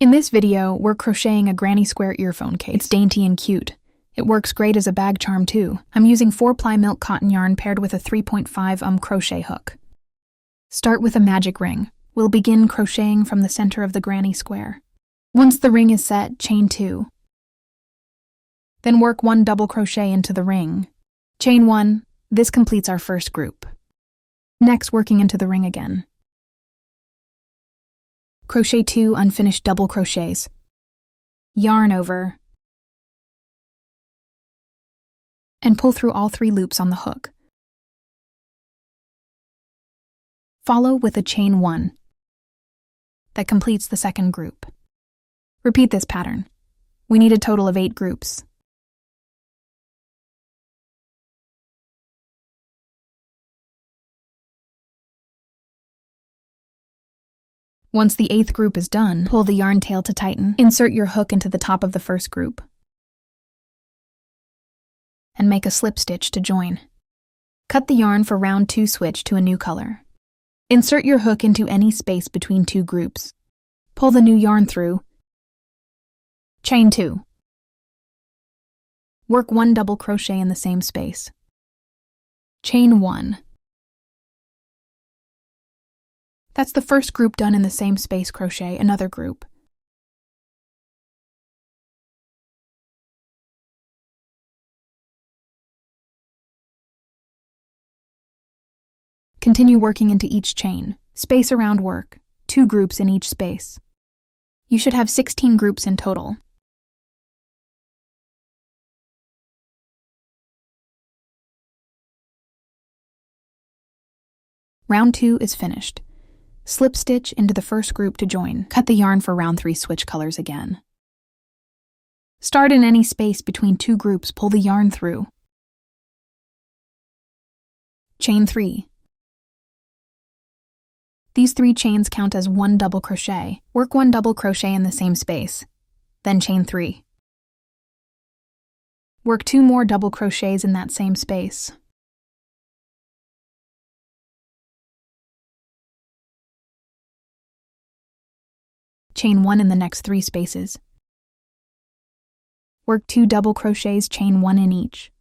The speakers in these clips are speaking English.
In this video, we're crocheting a granny square earphone case. It's dainty and cute. It works great as a bag charm too. I'm using 4-ply milk cotton yarn paired with a 3.5 crochet hook. Start with a magic ring. We'll begin crocheting from the center of the granny square. Once the ring is set, chain 2. Then work 1 double crochet into the ring. Chain 1. This completes our first group. Next, working into the ring again. Crochet 2 unfinished double crochets. Yarn over. And pull through all 3 loops on the hook. Follow with a chain 1. That completes the second group. Repeat this pattern. We need a total of 8 groups. Once the 8th group is done, pull the yarn tail to tighten. Insert your hook into the top of the first group. And make a slip stitch to join. Cut the yarn for round 2 switch to a new color. Insert your hook into any space between 2 groups. Pull the new yarn through. Chain 2. Work 1 double crochet in the same space. Chain 1. That's the first group done in the same space. Crochet another group. Continue working into each chain. Space around work. 2 groups in each space. You should have 16 groups in total. Round 2 is finished. Slip stitch into the first group to join. Cut the yarn for round 3, switch colors again. Start in any space between 2 groups, pull the yarn through. Chain 3. These 3 chains count as 1 double crochet. Work 1 double crochet in the same space, then chain 3. Work 2 more double crochets in that same space. Chain 1 in the next 3 spaces. Work 2 double crochets, chain 1 in each.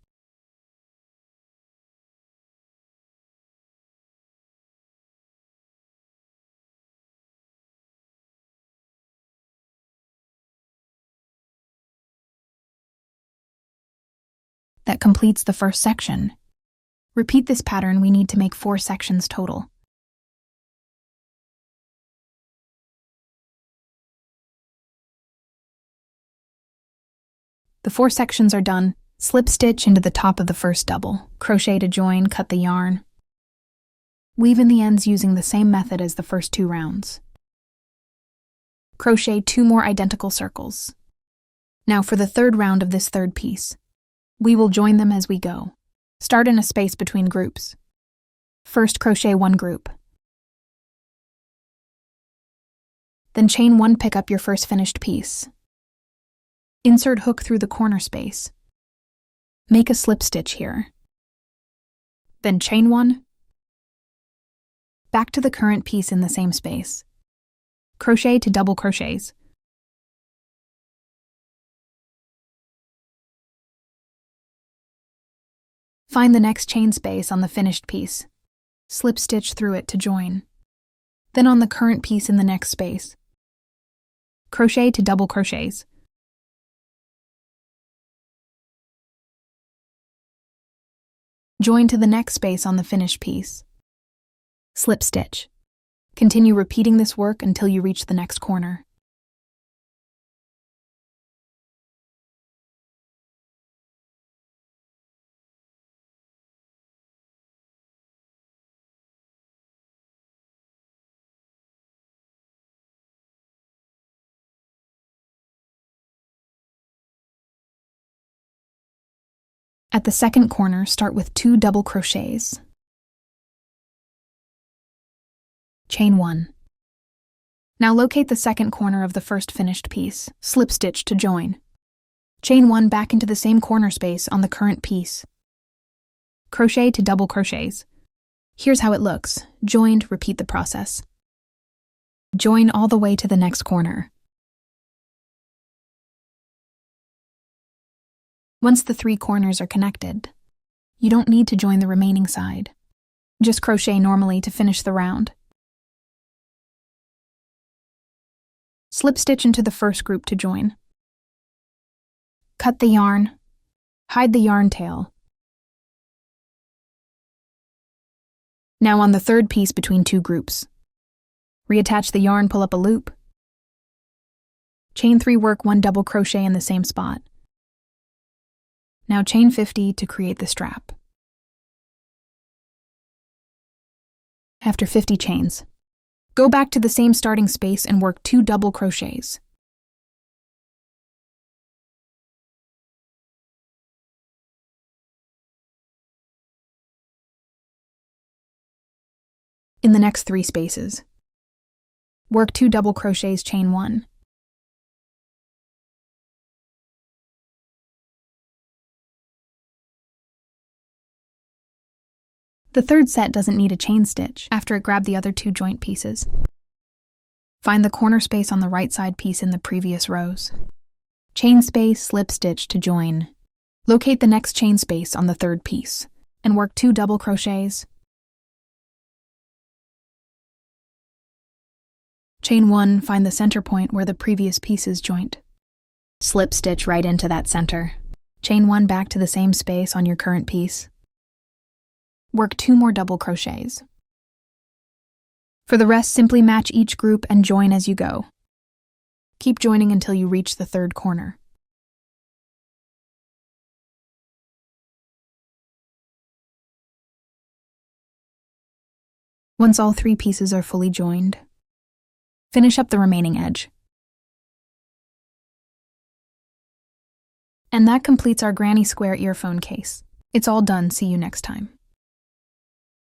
That completes the first section. Repeat this pattern. We need to make 4 sections total. The 4 sections are done. Slip stitch into the top of the first double. Crochet to join, cut the yarn. Weave in the ends using the same method as the first 2 rounds. Crochet 2 more identical circles. Now for the 3rd round of this 3rd piece. We will join them as we go. Start in a space between groups. First crochet 1 group. Then chain 1, pick up your first finished piece. Insert hook through the corner space. Make a slip stitch here. Then chain 1. Back to the current piece in the same space. Crochet to double crochets. Find the next chain space on the finished piece. Slip stitch through it to join. Then on the current piece in the next space. Crochet to double crochets. Join to the next space on the finished piece. Slip stitch. Continue repeating this work until you reach the next corner. At the second corner, start with 2 double crochets. Chain 1. Now locate the second corner of the first finished piece. Slip stitch to join. Chain 1 back into the same corner space on the current piece. Crochet to double crochets. Here's how it looks. Joined, repeat the process. Join all the way to the next corner. Once the 3 corners are connected, you don't need to join the remaining side. Just crochet normally to finish the round. Slip stitch into the first group to join. Cut the yarn. Hide the yarn tail. Now on the third piece between 2 groups. Reattach the yarn, pull up a loop. Chain 3, work 1 double crochet in the same spot. Now chain 50 to create the strap. After 50 chains, go back to the same starting space and work 2 double crochets. In the next 3 spaces, work 2 double crochets, chain 1. The third set doesn't need a chain stitch after it grabbed the other 2 joint pieces. Find the corner space on the right side piece in the previous rows. Chain space, slip stitch to join. Locate the next chain space on the third piece and work 2 double crochets. Chain 1, find the center point where the previous pieces joint. Slip stitch right into that center. Chain 1 back to the same space on your current piece. Work 2 more double crochets. For the rest, simply match each group and join as you go. Keep joining until you reach the third corner. Once all 3 pieces are fully joined, finish up the remaining edge. And that completes our granny square earphone case. It's all done. See you next time.